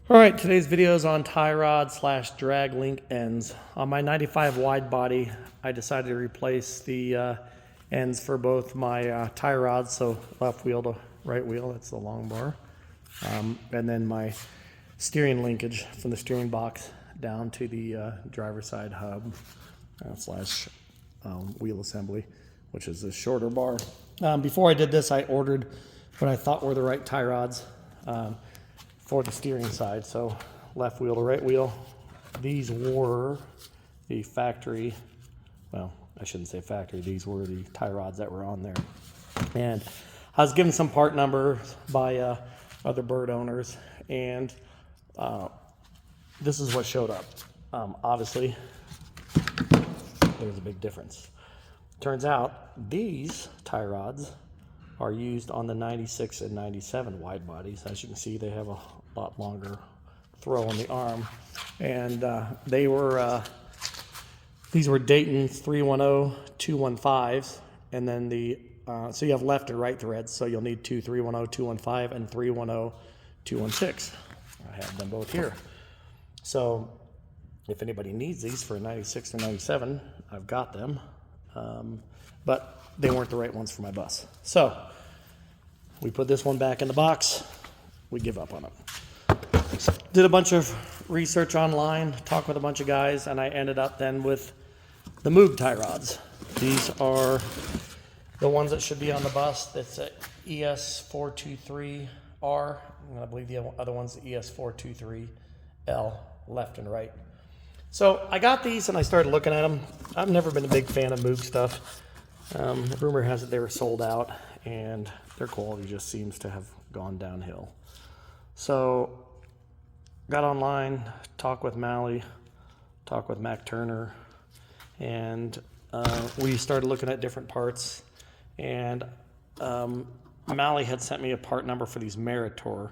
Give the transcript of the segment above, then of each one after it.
All right, today's video is on tie rod / drag link ends. On my 95 wide body, I decided to replace the ends for both my tie rods, so left wheel to right wheel, that's the long bar, and then my steering linkage from the steering box down to the driver's side hub / wheel assembly, which is the shorter bar. Before I did this, I ordered what I thought were the right tie rods for the steering side, so left wheel to right wheel. These were the factory, well, I shouldn't say factory, these were the tie rods that were on there. And I was given some part numbers by other bird owners, and this is what showed up. Obviously, there's a big difference. Turns out these tie rods are used on the 96 and 97 wide bodies. As you can see, they have a lot longer throw on the arm, and these were Dayton 310-215s, and then so you have left and right threads, so you'll need two 310-215 and 310-216. I have them both here. So if anybody needs these for 96 or 97, I've got them, but they weren't the right ones for my bus. So we put this one back in the box. We give up on it. Did a bunch of research online, talked with a bunch of guys, and I ended up then with the Moog tie rods. These are the ones that should be on the bus. That's a ES423R, and I believe the other one's the ES423L, left and right. So I got these and I started looking at them. I've never been a big fan of Moog stuff. Rumor has it they were sold out, and their quality just seems to have gone downhill. So got online, talked with Mally, talked with Mac Turner, and we started looking at different parts. And Mally had sent me a part number for these Meritor,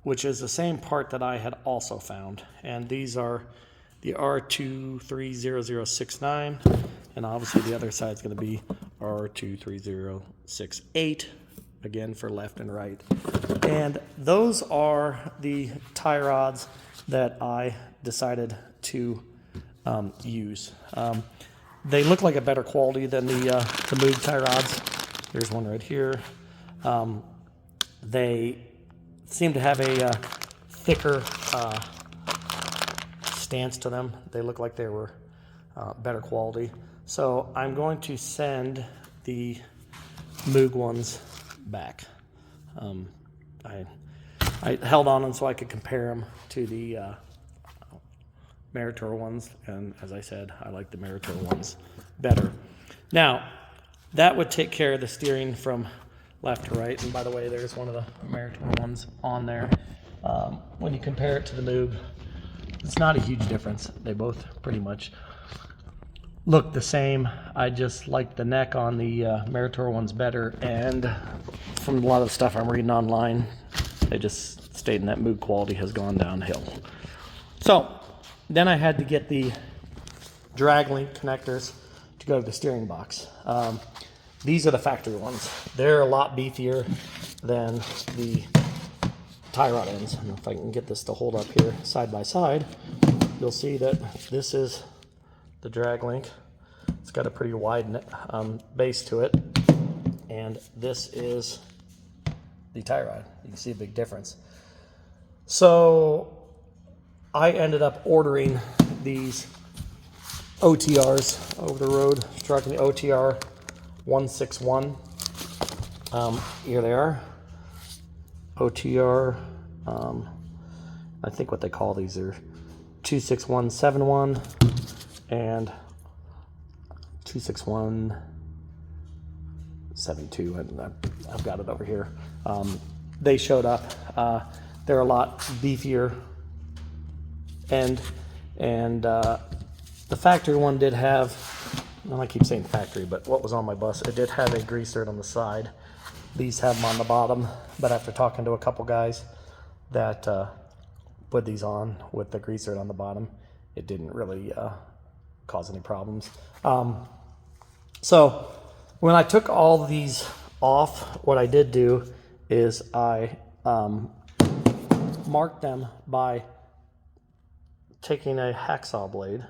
which is the same part that I had also found. And these are the R23069, and obviously the other side is going to be R23068, again for left and right. And those are the tie rods that I decided to use. They look like a better quality than the Moog tie rods. There's one right here. They seem to have a thicker stance to them. They look like they were better quality. So I'm going to send the Moog ones back. I held on them so I could compare them to the Meritor ones, and as I said, I like the Meritor ones better. Now, that would take care of the steering from left to right, and by the way, there's one of the Meritor ones on there. When you compare it to the Moog, it's not a huge difference. They both pretty much look the same. I just like the neck on the Meritor ones better, and from a lot of the stuff I'm reading online, they just stating that Moog quality has gone downhill. So then I had to get the drag link connectors to go to the steering box. These are the factory ones. They're a lot beefier than the tie rod ends. And if I can get this to hold up here side by side, you'll see that this is the drag link. It's got a pretty wide base to it, and this is the tie rod. You can see a big difference. So I ended up ordering these OTRs over the road, trucking the OTR 161. Here they are. OTR, I think what they call these are 26171 and 26172, and I've got it over here. They showed up. They're a lot beefier, and the factory one did have, well, I keep saying factory, but what was on my bus, it did have a greaser on the side. These have them on the bottom, but after talking to a couple guys that put these on with the greaser on the bottom, it didn't really cause any problems. So when I took all these off, what I did do is I mark them by taking a hacksaw blade,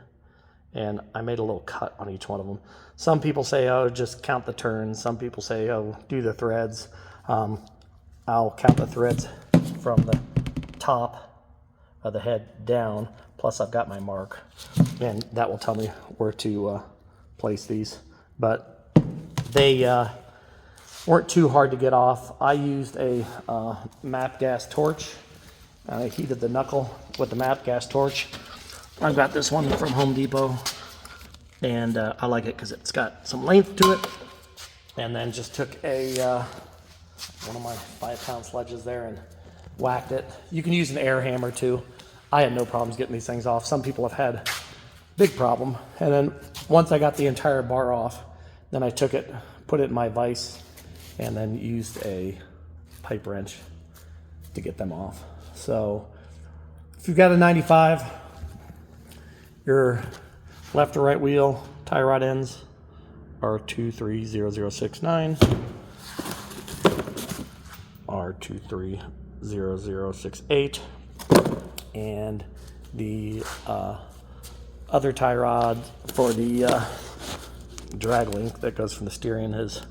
and I made a little cut on each one of them. Some people say, oh, just count the turns. Some people say, oh, do the threads. I'll count the threads from the top of the head down, plus I've got my mark, and that will tell me where to place these. But they weren't too hard to get off. I used a MAP gas torch. I heated the knuckle with the MAP gas torch. I've got this one from Home Depot, and I like it because it's got some length to it. And then just took a one of my 5-pound sledges there and whacked it. You can use an air hammer too. I had no problems getting these things off. Some people have had big problem. And then once I got the entire bar off, then I took it, put it in my vise, and then used a pipe wrench to get them off. So if you've got a 95, your left or right wheel tie rod ends are 230069, R230068, and the other tie rod for the drag link that goes from the steering is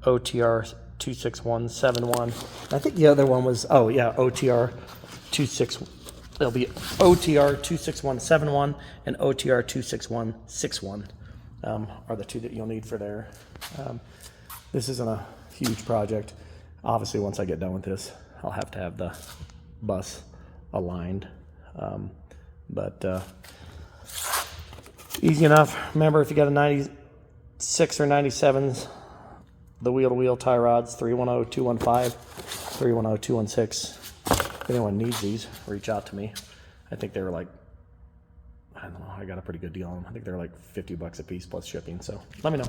OTR 26171. I think the other one was, oh yeah, OTR 26. It'll be OTR 26171 and OTR 26161 are the two that you'll need for there. This isn't a huge project. Obviously, once I get done with this, I'll have to have the bus aligned. But easy enough. Remember, if you got a 96 or 97s, the wheel-to-wheel tie rods, 310-215, 310-216. If anyone needs these, reach out to me. I think they were like, I don't know, I got a pretty good deal on them. I think they're like $50 a piece plus shipping, so let me know.